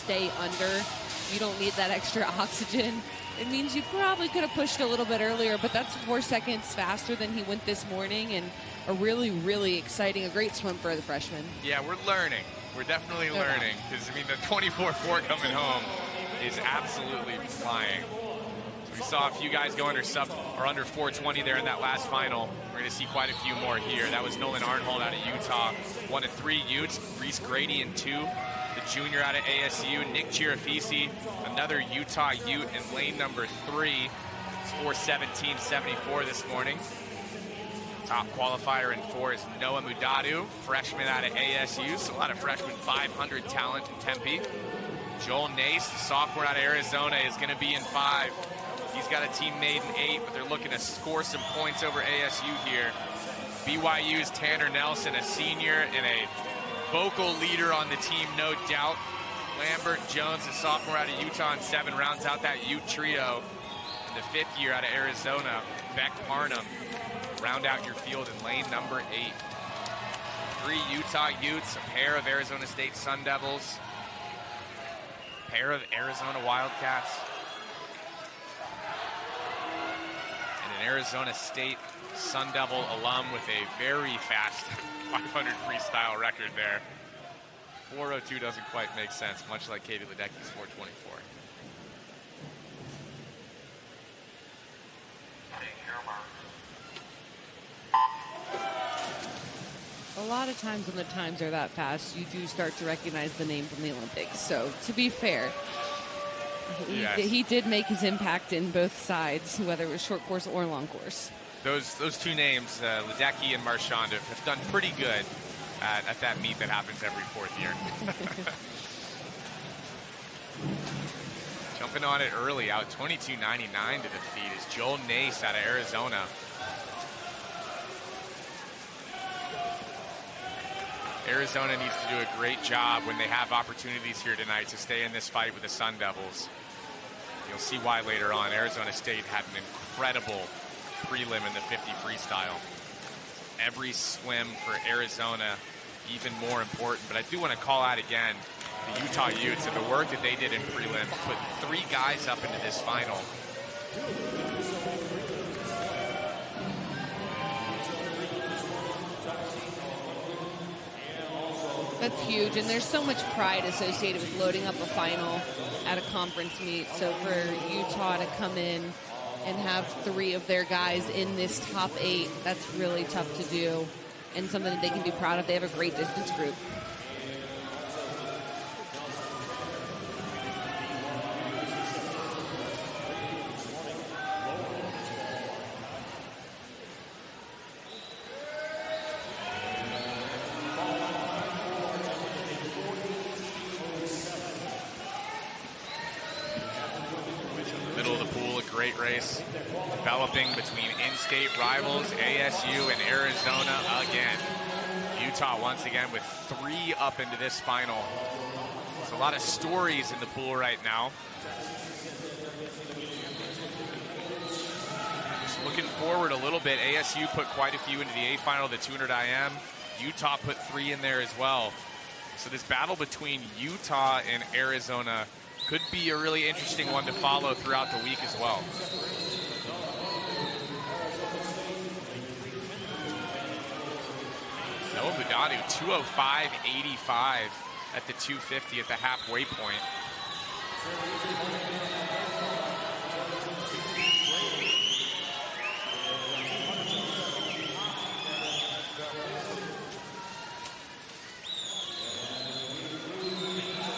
stay under. You don't need that extra oxygen. It means you probably could have pushed a little bit earlier, but that's 4 seconds faster than he went this morning, and a really, really exciting, a great swim for the freshman. Yeah, we're learning. We're definitely learning, because, I mean, the 24.4 coming home is absolutely flying. So we saw a few guys go under 420 there in that last final. We're going to see quite a few more here. That was Nolan Arnhold out of Utah, one of 3 Utes. Reese Grady in 2. The junior out of ASU, Nick Girafisi, another Utah Ute in lane number 3. It's 4:17.74 this morning. Top qualifier in 4 is Noah Mudadu, freshman out of ASU. So a lot of freshman 500 talent in Tempe. Joel Nace, the sophomore out of Arizona, is going to be in 5. He's got a teammate in 8, but they're looking to score some points over ASU here. BYU's Tanner Nelson, a senior and a vocal leader on the team, no doubt. Lambert Jones, the sophomore out of Utah in 7, rounds out that Ute trio. And the 5th year out of Arizona, Beck Parnham, round out your field in lane number 8. 3 Utah Utes, a pair of Arizona State Sun Devils, a pair of Arizona Wildcats, and an Arizona State Sun Devil alum with a very fast 500 freestyle record there. 4:02 doesn't quite make sense, much like Katie Ledecky's 4:24. A lot of times when the times are that fast, you do start to recognize the name from the Olympics. So to be fair, he did make his impact in both sides, whether it was short course or long course. Those 2 names, Ledecky and Marchand, have done pretty good at that meet that happens every 4th year. Jumping on it early, out 22.99 to defeat is Joel Nace out of Arizona. Arizona needs to do a great job when they have opportunities here tonight to stay in this fight with the Sun Devils. You'll see why later on. Arizona State had an incredible prelim in the 50 freestyle. Every swim for Arizona even more important, but I do want to call out again the Utah Utes and the work that they did in prelims, put 3 guys up into this final. That's huge, and there's so much pride associated with loading up a final at a conference meet. So for Utah to come in and have 3 of their guys in this top 8, that's really tough to do, and something that they can be proud of. They have a great distance group. Race developing between in-state rivals, ASU and Arizona again. Utah once again with 3 up into this final. There's a lot of stories in the pool right now. Just looking forward a little bit, ASU put quite a few into the A final, the 200 IM. Utah put 3 in there as well. So this battle between Utah and Arizona could be a really interesting one to follow throughout the week as well. Noah Mudadu, 205.85 at the 250 at the halfway point.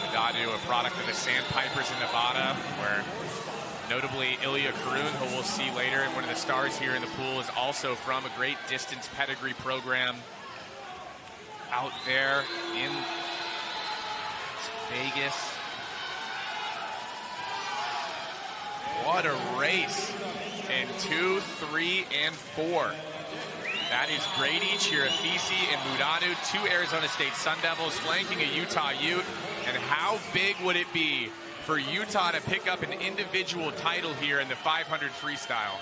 Mudadu, a product of the Sandpipers in Nevada, where notably Ilya Karun, who we'll see later, and one of the stars here in the pool, is also from a great distance pedigree program out there in Vegas. What a race in 2, 3, and 4. That is Grady, Chirafisi, and Mudadu, 2 Arizona State Sun Devils flanking a Utah Ute. And how big would it be for Utah to pick up an individual title here in the 500 freestyle?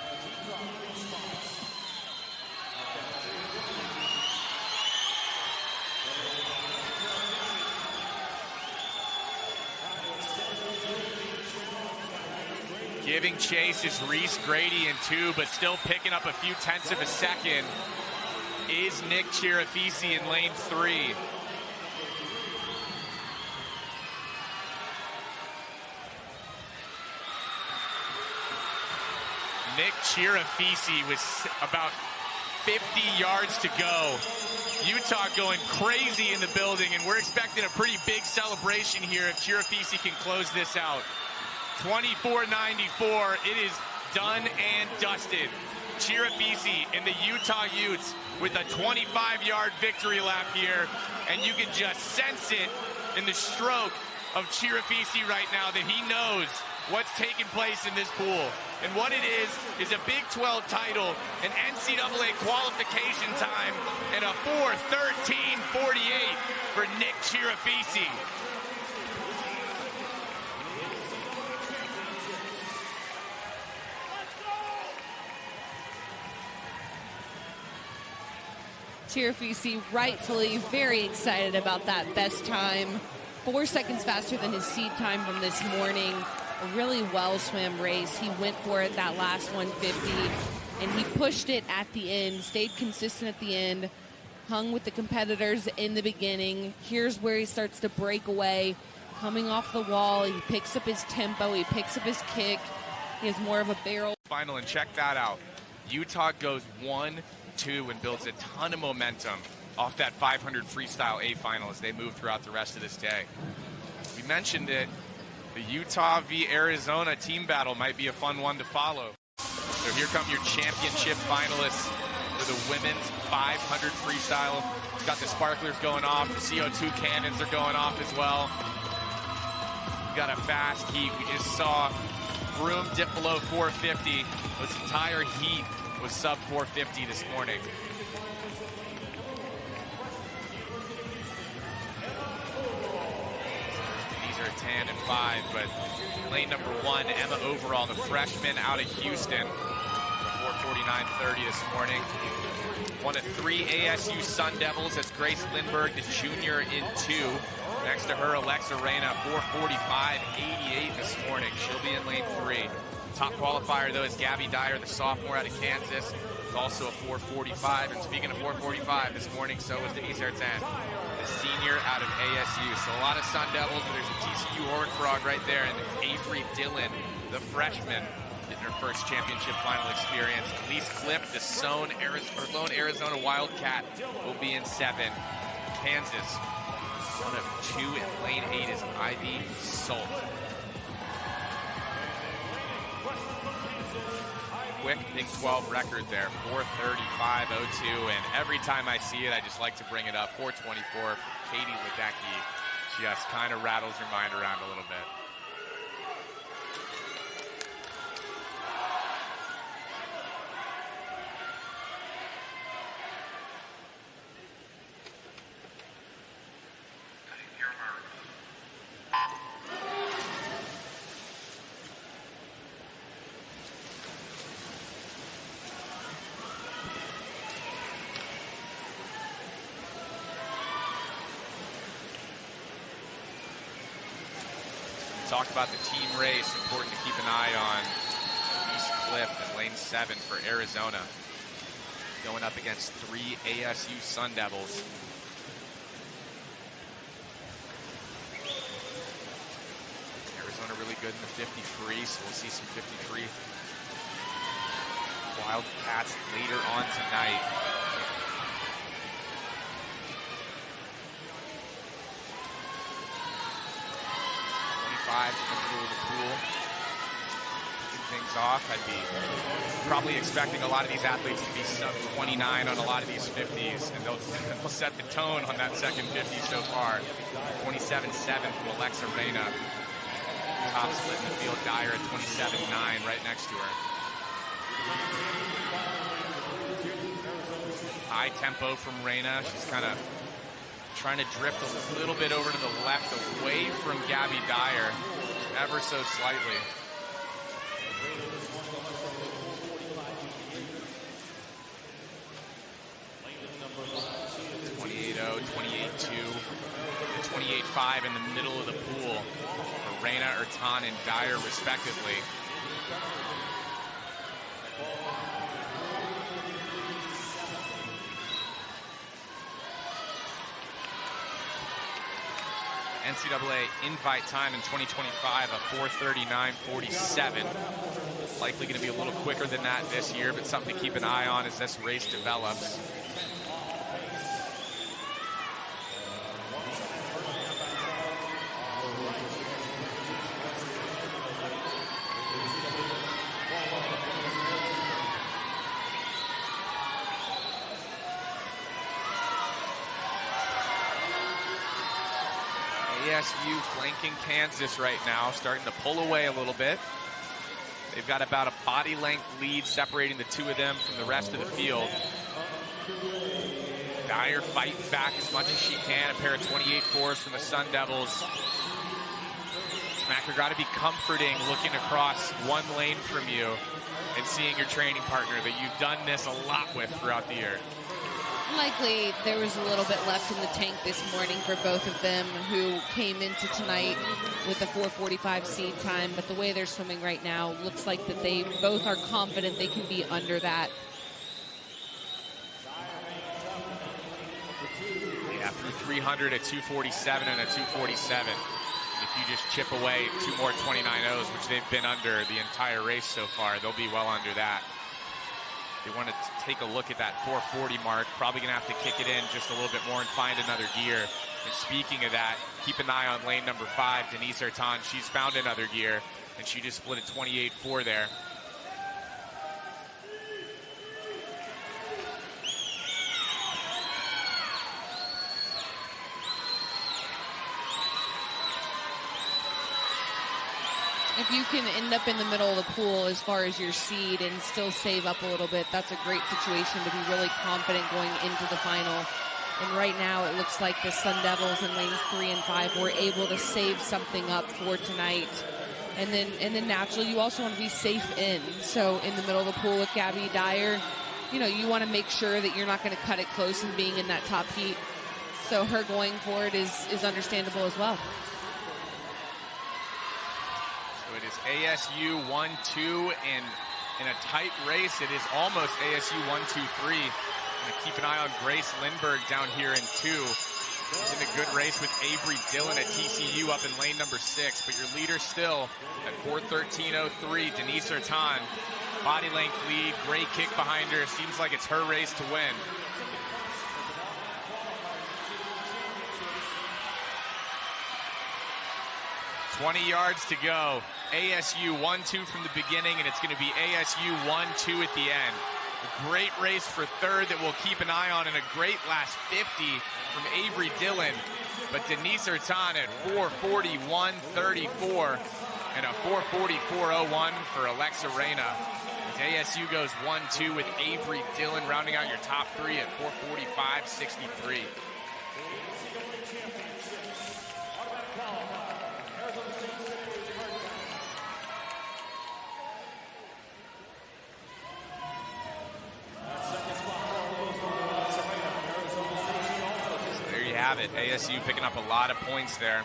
Giving chase is Reese Grady in 2, but still picking up a few tenths of a second is Nick Chirafisi in lane 3. Nick Chirafisi with about 50 yards to go. Utah going crazy in the building, and we're expecting a pretty big celebration here if Chirafisi can close this out. 24-94, it is done and dusted. Chirafisi and the Utah Utes with a 25-yard victory lap here, and you can just sense it in the stroke of Chirafisi right now that he knows what's taking place in this pool. And what it is a Big 12 title, an NCAA qualification time, and a 4:13.48 for Nick Chirafisi. Chirafisi rightfully very excited about that best time. 4 seconds faster than his seed time from this morning. A really well swam race. He went for it that last 150, and he pushed it at the end, stayed consistent at the end, hung with the competitors in the beginning. Here's where he starts to break away, coming off the wall. He picks up his tempo, he picks up his kick. He has more of a barrel. Final, and check that out. Utah goes 1-2 and builds a ton of momentum off that 500 freestyle A final as they move throughout the rest of this day. We mentioned it. The Utah v. Arizona team battle might be a fun one to follow. So here come your championship finalists for the women's 500 freestyle. It's got the sparklers going off. The CO2 cannons are going off as well. We've got a fast heat. We just saw Broom dip below 450. This entire heat was sub 450 this morning. These are 10 and 5, but lane number 1, Emma Overall, the freshman out of Houston, 4:49.30 this morning. One of 3 ASU Sun Devils as Grace Lindbergh, the junior, in 2. Next to her, Alexa Reyna, 4:45.88 this morning. She'll be in lane 3. Top qualifier, though, is Gabby Dyer, the sophomore out of Kansas. It's also a 4:45. And speaking of 4:45 this morning, so was Denise Ertan, the senior out of ASU. So a lot of Sun Devils. There's a TCU Horned Frog right there. And Avery Dillon, the freshman, in her first championship final experience. Elise Cliff, the lone Arizona Wildcat, will be in 7. Kansas, one of 2 in lane 8 is Ivy Salt. Quick Big 12 record there, 4:35.02, and every time I see it, I just like to bring it up. 4:24 for Katie Ledecky. Just kind of rattles your mind around a little bit. Talk about the team race. Important to keep an eye on East Cliff in lane 7 for Arizona, going up against 3 ASU Sun Devils. Arizona really good in the 53, so we'll see some 53 Wildcats later on tonight. In the middle of the pool, kicking things off. I'd be probably expecting a lot of these athletes to be sub 29 on a lot of these 50s, and they'll set the tone on that second 50 so far. 27.7 from Alexa Reyna. Top split in the field, Dyer at 27.9, right next to her. High tempo from Reyna. She's kind of trying to drift a little bit over to the left, away from Gabby Dyer, ever so slightly. .28.0, 28.2, 28.5 in the middle of the pool for Reyna, Ertan, and Dyer, respectively. NCAA invite time in 2025 of 4:39.47. Likely going to be a little quicker than that this year, but something to keep an eye on as this race develops. ASU flanking Kansas right now, starting to pull away a little bit. They've got about a body length lead separating the two of them from the rest of the field. Dyer fighting back as much as she can. A pair of 28-4s from the Sun Devils. Smacker got to be comforting looking across one lane from you and seeing your training partner that you've done this a lot with throughout the year. Likely there was a little bit left in the tank this morning for both of them, who came into tonight with a 4:45 seed time, but the way they're swimming right now looks like that they both are confident they can be under that. Yeah, through 300 at 247 and a 247. If you just chip away two more 29.0s, which they've been under the entire race so far, they'll be well under that. They want to take a look at that 440 mark. Probably going to have to kick it in just a little bit more and find another gear. And speaking of that, keep an eye on lane number 5, Denise Artan. She's found another gear, and she just split a 28.4 there. If you can end up in the middle of the pool as far as your seed and still save up a little bit, that's a great situation to be really confident going into the final. And right now it looks like the Sun Devils in lanes 3 and 5 were able to save something up for tonight. And then naturally you also want to be safe in. So in the middle of the pool with Gabby Dyer, you know, you want to make sure that you're not going to cut it close and being in that top heat. So her going for it is understandable as well. It is ASU 1-2, and in a tight race, it is almost ASU 1-2-3. And keep an eye on Grace Lindbergh down here in 2. She's in a good race with Avery Dillon at TCU up in lane number 6, but your leader still at 4:13.03, Denise Artan. Body length lead, great kick behind her. Seems like it's her race to win. $20 yards to go. ASU 1-2 from the beginning, and it's going to be ASU 1-2 at the end. A great race for third that we'll keep an eye on, and a great last 50 from Avery Dillon. But Denise Artan at 4:41.34 and a 4:44.01 for Alexa Reyna. As ASU goes 1-2 with Avery Dillon rounding out your top 3 at 4:45.63. Have it. ASU picking up a lot of points there.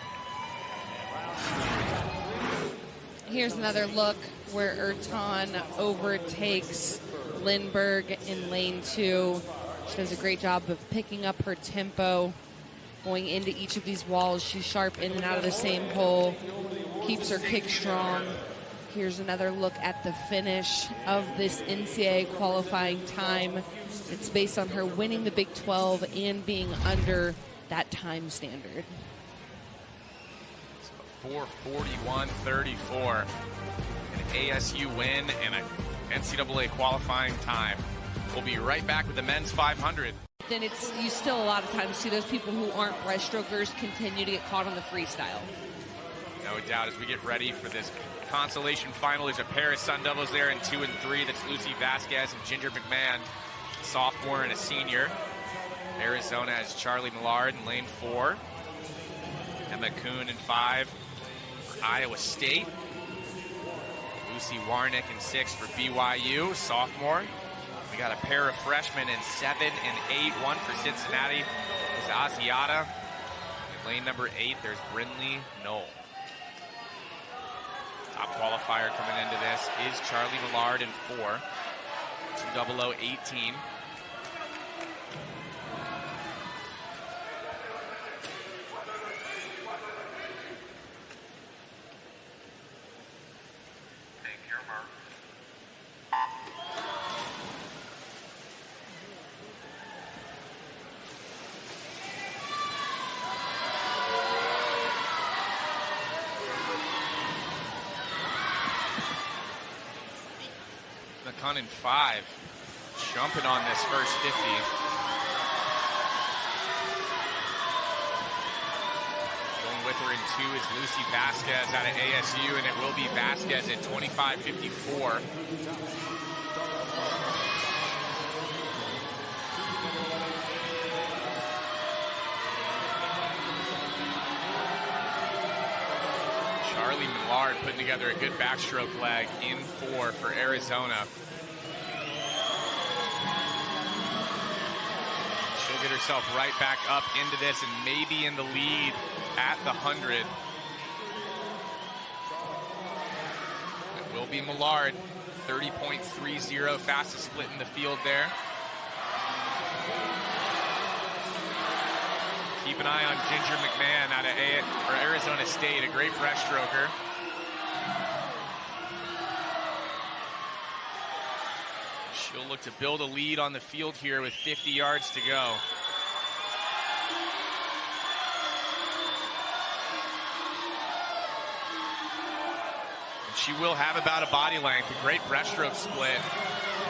Here's another look where Artan overtakes Lindbergh in lane 2. She does a great job of picking up her tempo, going into each of these walls. She's sharp in and out of the same hole, keeps her kick strong. Here's another look at the finish of this NCAA qualifying time. It's based on her winning the Big 12 and being under that time standard. So 4:41.34. An ASU win and an NCAA qualifying time. We'll be right back with the men's 500. Then you still a lot of times see those people who aren't breaststrokers continue to get caught on the freestyle. No doubt as we get ready for this consolation final. There's a pair of Sun Devils there in 2 and 3. That's Lucy Vasquez and Ginger McMahon, a sophomore and a senior. Arizona has Charlie Millard in lane 4. Emma Kuhn in 5 for Iowa State. Lucy Warnick in 6 for BYU, sophomore. We got a pair of freshmen in 7 and 8. One for Cincinnati is Asiata. In lane number 8, there's Brinley Knoll. Top qualifier coming into this is Charlie Millard in 4. 200-18. In 5, jumping on this first 50. Going with her in 2 is Lucy Vasquez out of ASU, and it will be Vasquez at 25:54. Charlie Millard putting together a good backstroke leg in 4 for Arizona. She'll get herself right back up into this and maybe in the lead at the 100. It will be Millard, 30.30, fastest split in the field there. Keep an eye on Ginger McMahon out of Arizona State, a great breaststroker. She'll look to build a lead on the field here with 50 yards to go. And she will have about a body length, a great breaststroke split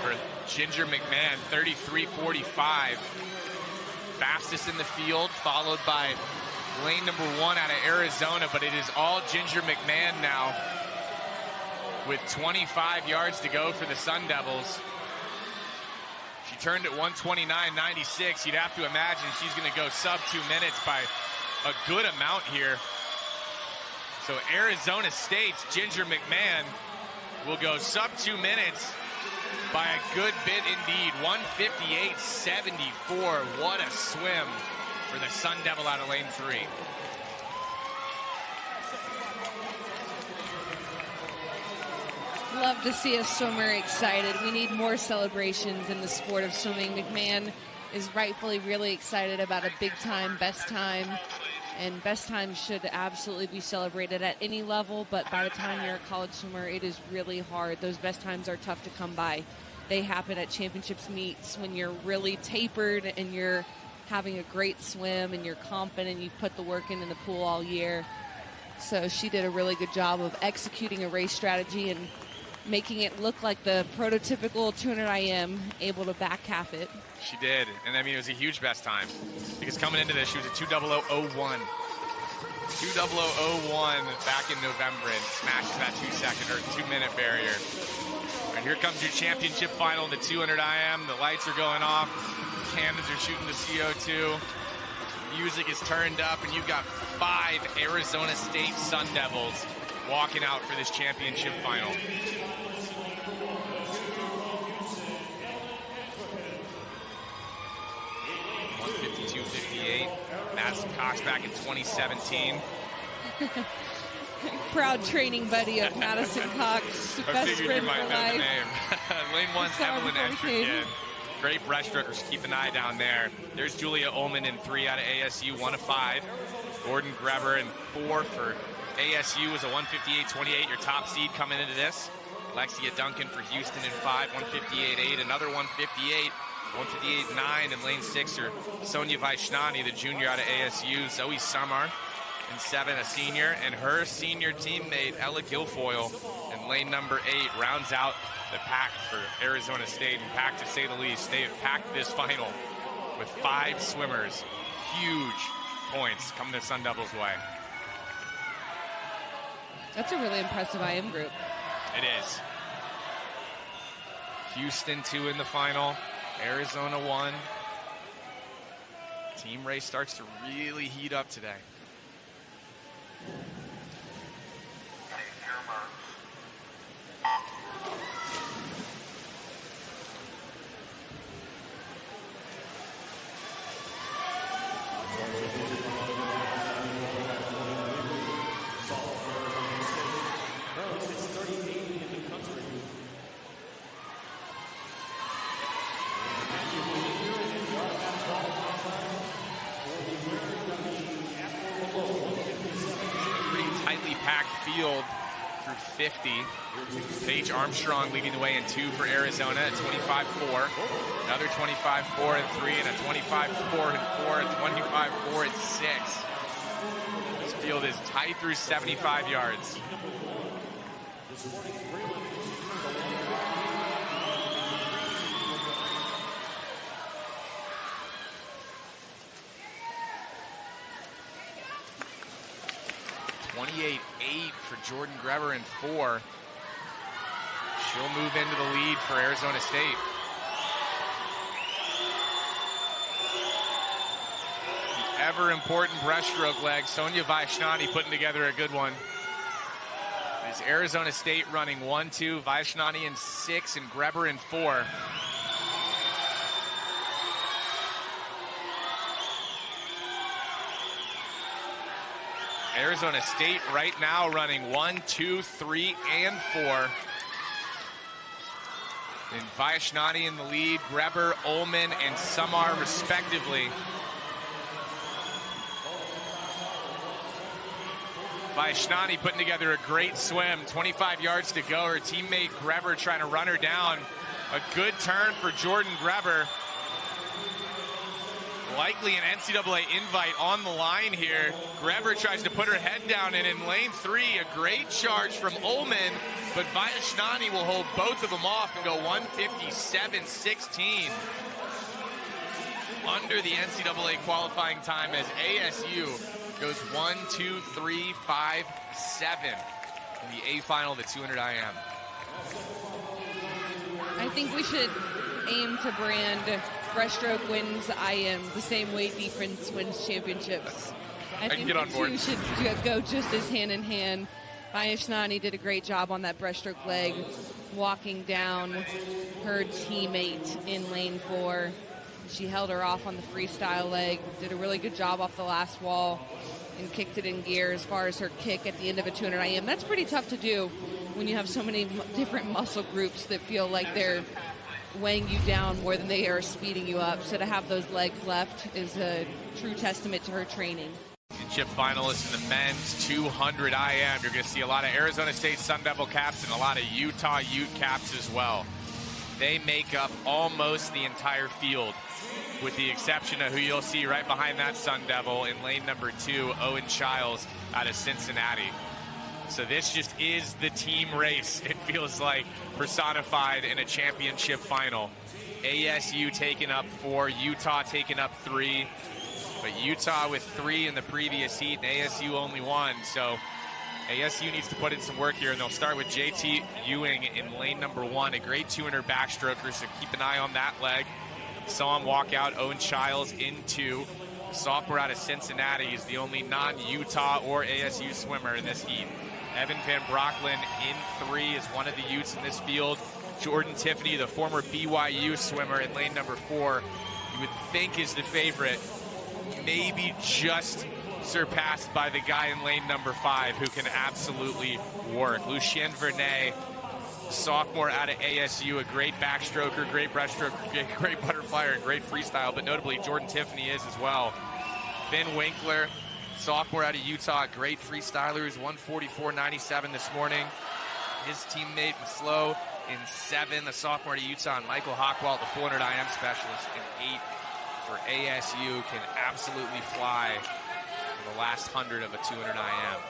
for Ginger McMahon, 33.45. Fastest in the field, followed by lane number 1 out of Arizona, but it is all Ginger McMahon now with 25 yards to go for the Sun Devils. She turned at 129.96. You'd have to imagine she's going to go sub 2 minutes by a good amount here. So Arizona State's Ginger McMahon will go sub 2 minutes by a good bit indeed. 158.74. What a swim for the Sun Devil out of lane 3. Love to see a swimmer excited. We need more celebrations in the sport of swimming. McMahon is rightfully really excited about a big time, best time. And best time should absolutely be celebrated at any level, but by the time you're a college swimmer, it is really hard. Those best times are tough to come by. They happen at championships meets when you're really tapered and you're having a great swim and you're confident, you've put the work in the pool all year. So she did a really good job of executing a race strategy and making it look like the prototypical 200 IM, able to back half it. She did, and I mean, it was a huge best time because coming into this, she was a 2:00:01. 2:00:01 back in November and smashes that 2-second or 2-minute barrier. And here comes your championship final in the 200 IM. The lights are going off. Cannons are shooting the CO2. Music is turned up, and you've got 5 Arizona State Sun Devils walking out for this championship final. .152.58. Madison Cox back in 2017. Proud training buddy of Madison Cox. I figured you might know the name. Lane 1's Evelyn Estrigan. Great breaststrokers. Keep an eye down there. There's Julia Ullman in 3 out of ASU, 1 of 5. Gordon Greber in 4 for ASU is a 158.28. Your top seed coming into this. Lexia Duncan for Houston in 5, 158.8. Another 158. 158.9 in lane 6 are Sonia Vaishnani, the junior out of ASU. Zoe Samar in 7, a senior, and her senior teammate Ella Guilfoyle in lane number 8 rounds out the pack for Arizona State, and packed to say the least. They have packed this final with 5 swimmers. Huge points coming the Sun Devils' way. That's a really impressive IM group. It is. Houston 2 in the final. Arizona 1. Team race starts to really heat up today. field through 50. Paige Armstrong leading the way in 2 for Arizona at 25-4. Another 25-4 and 3, and a 25-4 and 4, and 25-4 and 6. This field is tight through 75 yards. For Jordan Greber in 4. She'll move into the lead for Arizona State. The ever important breaststroke leg. Sonia Vaishnani putting together a good one. It's Arizona State running 1-2, Vaishnani in 6, and Greber in 4. Arizona State right now running 1, 2, 3, and 4. And Vaishnani in the lead, Greber, Ullman, and Samar respectively. Vaishnani putting together a great swim, 25 yards to go. Her teammate Greber trying to run her down. A good turn for Jordan Greber. Likely an NCAA invite on the line here. Greber tries to put her head down, and in lane 3, a great charge from Ullman, but Vaishnani will hold both of them off and go 1:57.16. Under the NCAA qualifying time as ASU goes 1, 2, 3, 5, 7 in the A final of the 200 IM. I think we should aim to brand breaststroke wins IM the same way defense wins championships. I think get on board. The two should go just as hand in hand. Vaishnani did a great job on that breaststroke leg, walking down her teammate in lane 4. She held her off on the freestyle leg, did a really good job off the last wall, and kicked it in gear as far as her kick at the end of a 200 IM. That's pretty tough to do when you have so many different muscle groups that feel like they're weighing you down more than they are speeding you up. So to have those legs left is a true testament to her training. Championship finalists in the men's 200 IM. You're going to see a lot of Arizona State Sun Devil caps and a lot of Utah Ute caps as well. They make up almost the entire field, with the exception of who you'll see right behind that Sun Devil in lane number 2, Owen Childs out of Cincinnati. So this just is the team race, it feels like, personified in a championship final. ASU taking up 4, Utah taking up 3. But Utah with 3 in the previous heat, and ASU only 1. So ASU needs to put in some work here, and they'll start with JT Ewing in lane number 1, a great 200 backstroker, so keep an eye on that leg. Saw him walk out, Owen Childs in 2. Sophomore out of Cincinnati is the only non-Utah or ASU swimmer in this heat. Evan Van Brocklin in 3 is one of the Utes in this field. Jordan Tiffany, the former BYU swimmer, in lane number 4, you would think is the favorite. Maybe just surpassed by the guy in lane number 5 who can absolutely work. Lucien Vernet, sophomore out of ASU, a great backstroker, great breaststroker, great butterflyer, and great freestyle, but notably Jordan Tiffany is as well. Ben Winkler, sophomore out of Utah, great freestyler, who's 1:44.97 this morning. His teammate Slow in 7, the sophomore out of Utah, and Michael Hockwalt, the 400 IM specialist, in 8 for ASU, can absolutely fly for the last 100 of a 200 IM.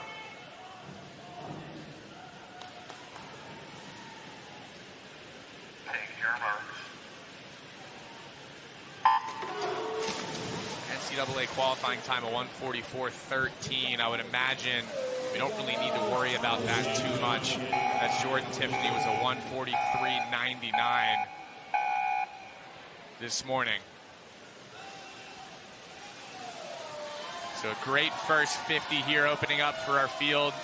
NCAA qualifying time of 1:44.13. I would imagine we don't really need to worry about that too much, as Jordan Tiffany was a 1:43.99 this morning. So a great first 50 here opening up for our field.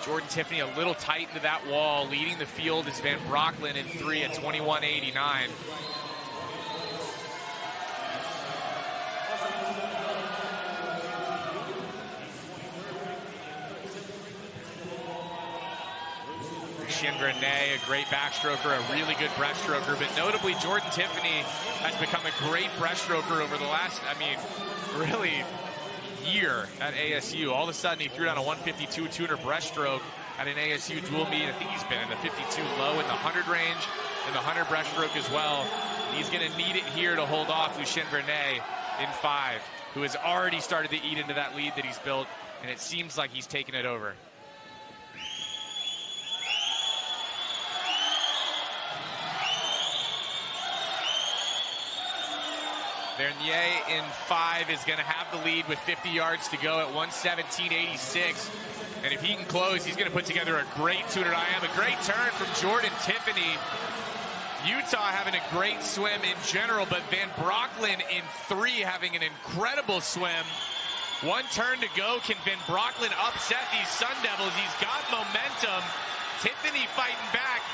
Jordan Tiffany a little tight into that wall. Leading the field is Van Brocklin in 3 at 21.89. Lucien Vernet, a great backstroker, a really good breaststroker, but notably Jordan Tiffany has become a great breaststroker over the last, really year at ASU. All of a sudden, he threw down a 152 tuner breaststroke at an ASU dual meet. I think he's been in the 52 low in the 100 range, and the 100 breaststroke as well. And he's going to need it here to hold off Lucien Vernet in 5, who has already started to eat into that lead that he's built, and it seems like he's taken it over. Vernier in 5 is going to have the lead with 50 yards to go at 1:17.86. And if he can close, he's going to put together a great tuner IM. A great turn from Jordan Tiffany. Utah having a great swim in general, but Van Brocklin in 3 having an incredible swim. One turn to go. Can Van Brocklin upset these Sun Devils? He's got momentum. Tiffany fighting back.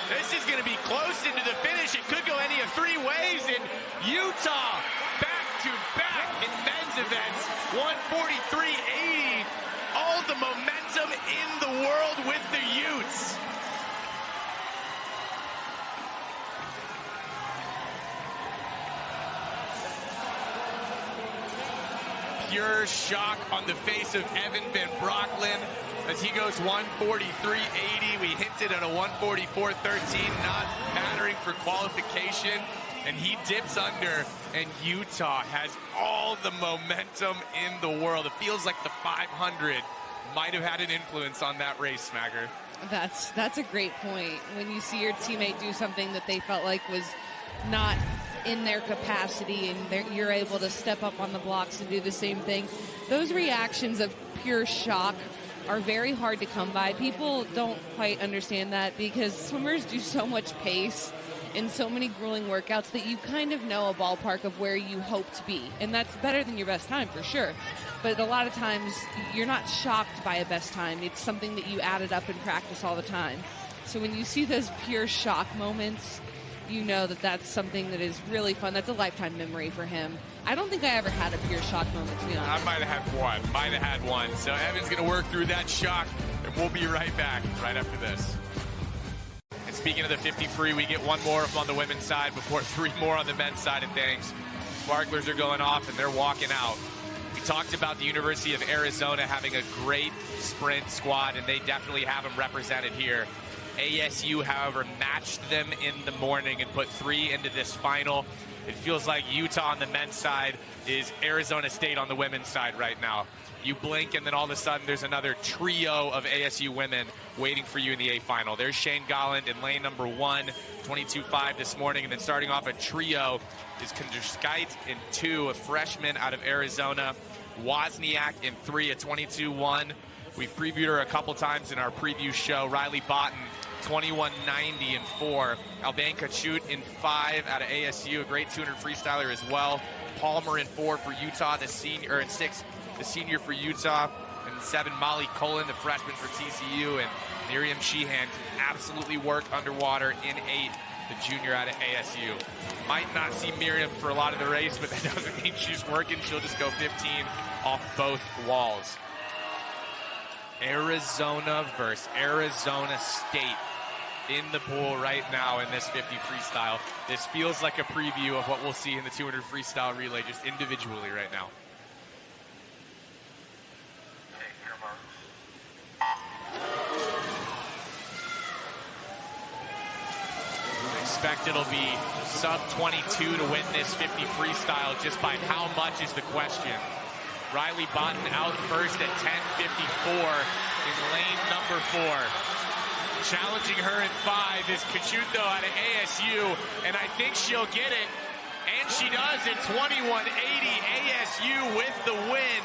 This is going to be close into the finish. It could go any of 3 ways. And Utah back-to-back in men's events. 143.80. All the momentum in the world with the Utes. Pure shock on the face of Evan Van Brocklin as he goes 143.80. We hinted at a 144.13, not mattering for qualification, and he dips under, and Utah has all the momentum in the world. It feels like the 500 might have had an influence on that race, Smacker. That's a great point. When you see your teammate do something that they felt like was not in their capacity, and you're able to step up on the blocks and do the same thing. Those reactions of pure shock are very hard to come by. People don't quite understand that because swimmers do so much pace in so many grueling workouts that you kind of know a ballpark of where you hope to be. And that's better than your best time for sure. But a lot of times you're not shocked by a best time. It's something that you added up in practice all the time. So when you see those pure shock moments, you know that that's something that is really fun. That's a lifetime memory for him. I don't think I ever had a pure shock moment, to be honest. I might have had one. So Evan's going to work through that shock, and we'll be right back right after this. And speaking of the 50 free, we get one more on the women's side before 3 more on the men's side of things. Sparklers are going off, and they're walking out. We talked about the University of Arizona having a great sprint squad, and they definitely have them represented here. ASU, however, matched them in the morning and put 3 into this final. It feels like Utah on the men's side is Arizona State on the women's side right now. You blink, and then all of a sudden there's another trio of ASU women waiting for you in the A final. There's Shane Golland in lane number 1, 22.5 this morning, and then starting off a trio is Kunderskite in 2, a freshman out of Arizona. Wozniak in 3, a 22.1. We've previewed her a couple times in our preview show. Riley Botten, 21.90 in 4. Alban Kachut in 5 out of ASU, a great tuner freestyler as well. Palmer in 4 for Utah, the senior, or in 6, the senior for Utah. And 7, Molly Cullen, the freshman for TCU. And Miriam Sheehan can absolutely work underwater in 8, the junior out of ASU. Might not see Miriam for a lot of the race, but that doesn't mean she's working. She'll just go 15 off both walls. Arizona versus Arizona State in the pool right now in this 50 freestyle. This feels like a preview of what we'll see in the 200 freestyle relay just individually right now. I expect it'll be sub 22 to win this 50 freestyle. Just by how much is the question. Riley Botten out first at 10:54 in lane number 4. Challenging her in 5 is Cachuto out of ASU, and I think she'll get it. And she does at 21.80. ASU with the win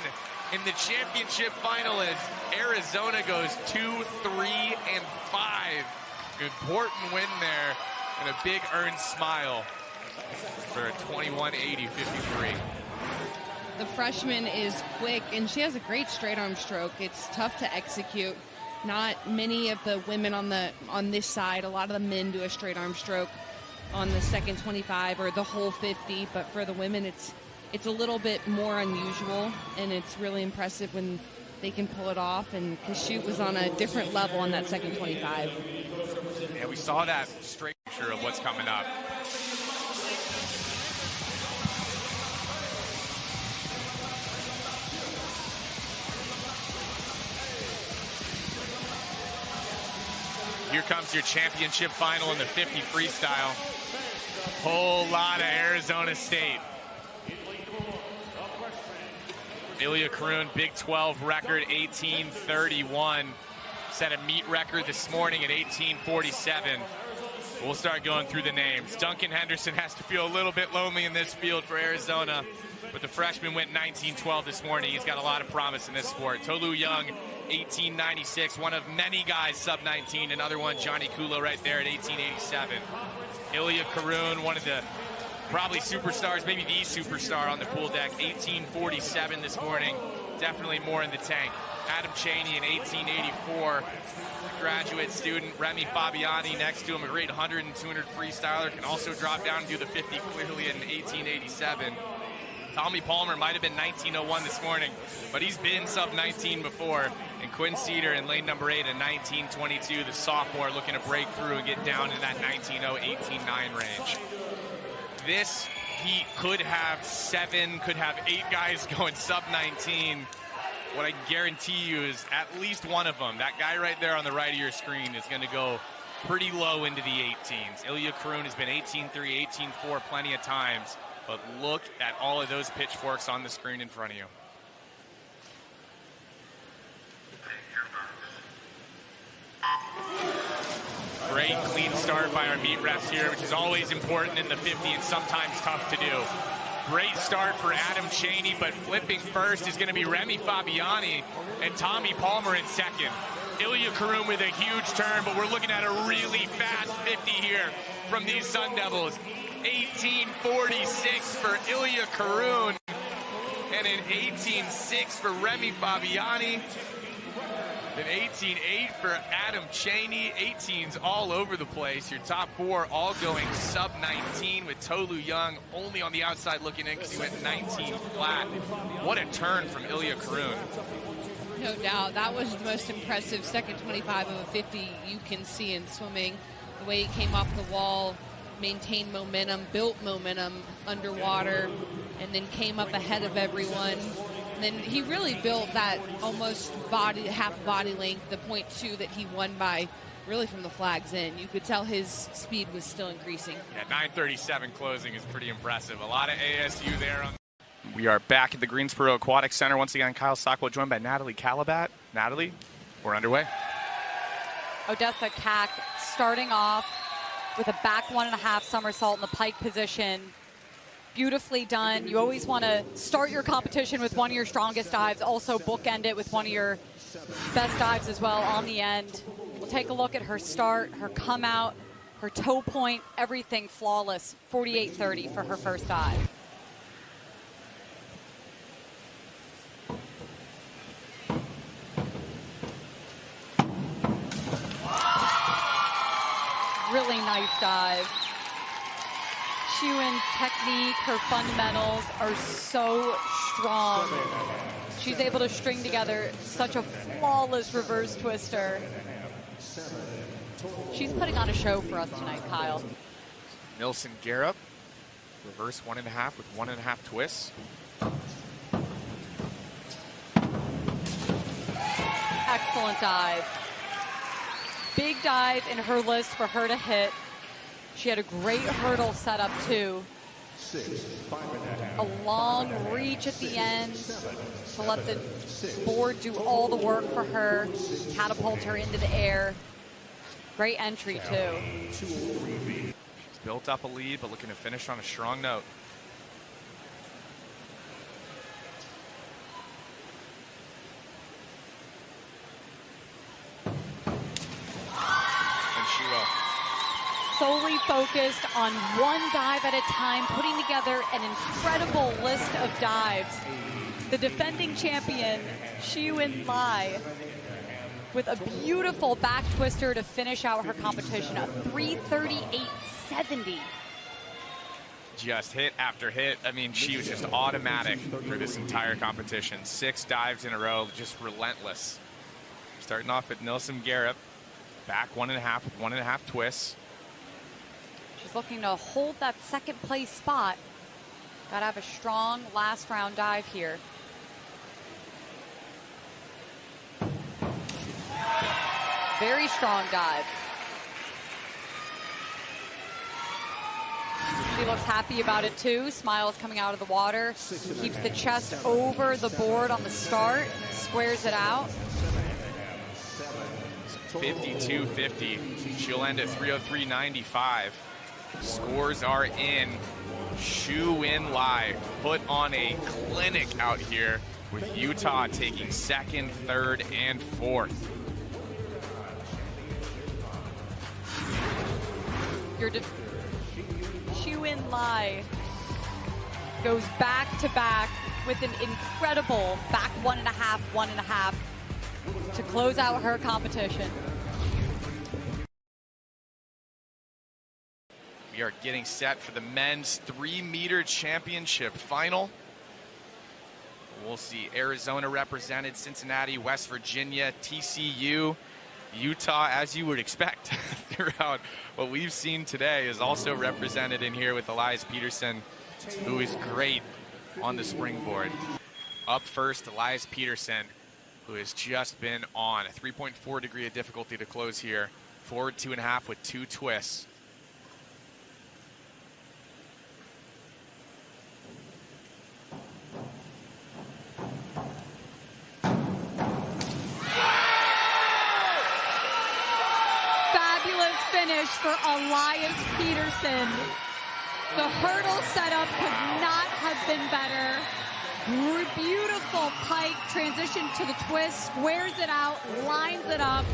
in the championship final as Arizona goes 2, 3, and 5. Important win there and a big earned smile for a 21.80 53. The freshman is quick, and she has a great straight arm stroke. It's tough to execute. Not many of the women on this side. A lot of the men do a straight arm stroke on the second 25 or the whole 50, but for the women, it's a little bit more unusual, and it's really impressive when they can pull it off. And Kashut was on a different level on that second 25. Yeah, we saw that straight picture of what's coming up. Here comes your championship final in the 50 freestyle. Whole lot of Arizona State. Ilya Karun, Big 12 record, 18:31. Set a meet record this morning at 18:47. We'll start going through the names. Duncan Henderson has to feel a little bit lonely in this field for Arizona, but the freshman went 19:12 this morning. He's got a lot of promise in this sport. Tolu Young, 18:96, one of many guys sub-19. Another one, Johnny Kulo, right there at 18:87. Ilya Karun, one of the probably superstars, maybe the superstar on the pool deck, 18:47 this morning. Definitely more in the tank. Adam Chaney in 18:84. Graduate student Remy Fabiani next to him, a great 100 and 200 freestyler, can also drop down and do the 50 clearly in 18:87. Tommy Palmer might have been 19:01 this morning, but he's been sub-19 before. And Quinn Cedar in lane number 8 at 19:22, the sophomore, looking to break through and get down in that 19:0, 18:9 range. This heat could have 7, could have 8 guys going sub-19. What I guarantee you is at least one of them, that guy right there on the right of your screen, is going to go pretty low into the 18s. Ilya Karun has been 18-3, 18-4 plenty of times, but look at all of those pitchforks on the screen in front of you. Great clean start by our meet refs here, which is always important in the 50 and sometimes tough to do. Great start for Adam Chaney, but flipping first is going to be Remy Fabiani and Tommy Palmer in second. Ilya Karun with a huge turn, but we're looking at a really fast 50 here from these Sun Devils. 18:46 for Ilya Karun and an 18:6 for Remy Fabiani. An 18:8 for Adam Chaney. 18s all over the place. Your top 4 all going sub-19 with Tolu Young only on the outside looking in because he went 19 flat. What a turn from Ilya Karun. No doubt. That was the most impressive second 25 of a 50 you can see in swimming. The way he came off the wall, maintained momentum, built momentum underwater, and then came up ahead of everyone. And then he really built that almost half body length, the 0.2 that he won by really from the flags in. You could tell his speed was still increasing. Yeah, 9:37 closing is pretty impressive. A lot of ASU there. We are back at the Greensboro Aquatic Center. Once again, Kyle Stockwell joined by Natalie Calabat. Natalie, we're underway. Odessa Kak starting off with a back 1.5 somersault in the pike position. Beautifully done. You always want to start your competition with one of your strongest dives, also bookend it with one of your best dives as well on the end. We'll take a look at her start, her come out, her toe point, everything flawless. 48:30 for her first dive. Really nice dive. Shuin's technique, her fundamentals are so strong. She's able to string together such a flawless reverse twister. She's putting on a show for us tonight, Kyle. Nilsen Garup, reverse 1.5 with 1.5 twists. Excellent dive. Big dive in her list for her to hit. She had a great hurdle set up too. A long reach at the end to let the board do all the work for her, catapult her into the air. Great entry too. She's built up a lead, but looking to finish on a strong note. And she will. Solely focused on one dive at a time, putting together an incredible list of dives. The defending champion, Shuin Lai, with a beautiful back twister to finish out her competition, a 338.70. Just hit after hit. I mean, she was just automatic for this entire competition. 6 dives in a row, just relentless. Starting off with Nilsen Garup, back 1.5 with 1.5 twists. She's looking to hold that second place spot. Got to have a strong last round dive here. Very strong dive. He looks happy about it too. Smiles coming out of the water. Keeps the chest over the board on the start. Squares it out. 52-50. She'll end at 303.95. Scores are in. Shu In Lai put on a clinic out here with Utah taking second, third, and fourth. Shu In Lai goes back to back with an incredible back 1.5, 1.5 to close out her competition. We are getting set for the men's 3-meter championship final. We'll see Arizona represented, Cincinnati, West Virginia, TCU, Utah, as you would expect throughout what we've seen today, is also represented in here with Elias Peterson, who is great on the springboard. Up first, Elias Peterson, who has just been on a 3.4 degree of difficulty to close here. Forward 2.5 with 2 twists. Finish for Elias Peterson. The hurdle setup could not have been better. Beautiful pike, transition to the twist, squares it out, lines it up.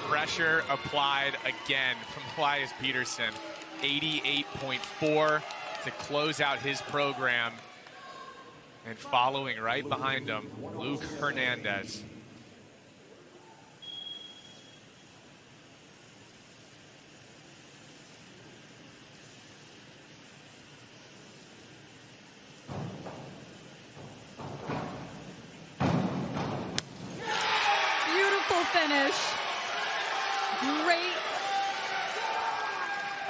Pressure applied again from Elias Peterson. 88.4 to close out his program. And following right behind him, Luke Hernandez. Finish. Great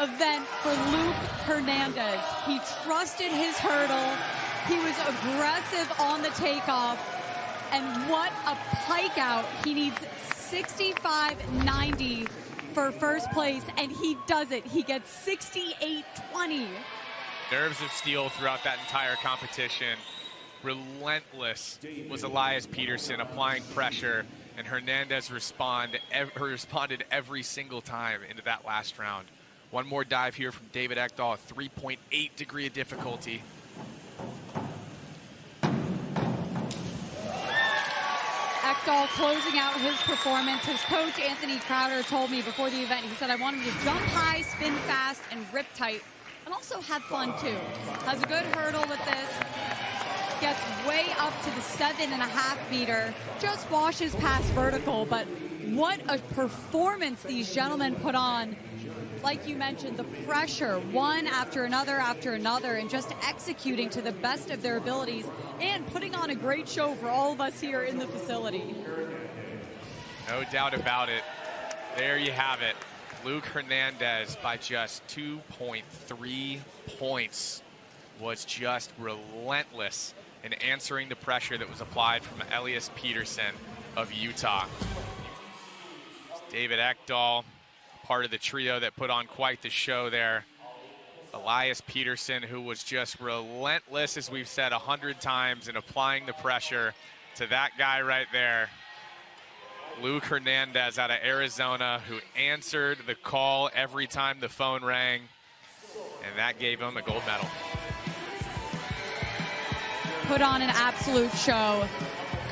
event for Luke Hernandez. He trusted his hurdle. He was aggressive on the takeoff. And what a pike out. He needs 65.90 for first place, and he does it. He gets 68.20. Nerves of steel throughout that entire competition. Relentless was Elias Peterson, applying pressure. And Hernandez responded every single time into that last round. One more dive here from David Ekdahl, 3.8 degree of difficulty. Ekdahl closing out his performance. His coach, Anthony Crowder, told me before the event, he said, I want him to jump high, spin fast, and rip tight, and also have fun too. Has a good hurdle with this. Gets way up to the 7.5 meter, just washes past vertical, but what a performance these gentlemen put on. Like you mentioned, the pressure, one after another, and just executing to the best of their abilities and putting on a great show for all of us here in the facility. No doubt about it. There you have it. Luke Hernandez by just 2.3 points was just relentless in answering the pressure that was applied from Elias Peterson of Utah. David Ekdahl, part of the trio that put on quite the show there. Elias Peterson, who was just relentless, as we've said 100 times, in applying the pressure to that guy right there. Luke Hernandez out of Arizona, who answered the call every time the phone rang, and that gave him a gold medal. Put on an absolute show.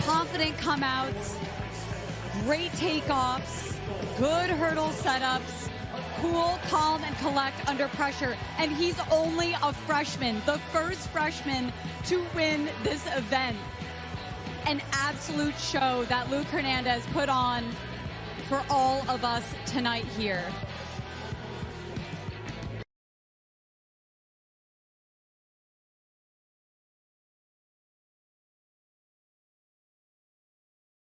Confident come-outs, great takeoffs, good hurdle setups, cool, calm, and collect under pressure. And he's only a freshman, the first freshman to win this event. An absolute show that Luke Hernandez put on for all of us tonight here.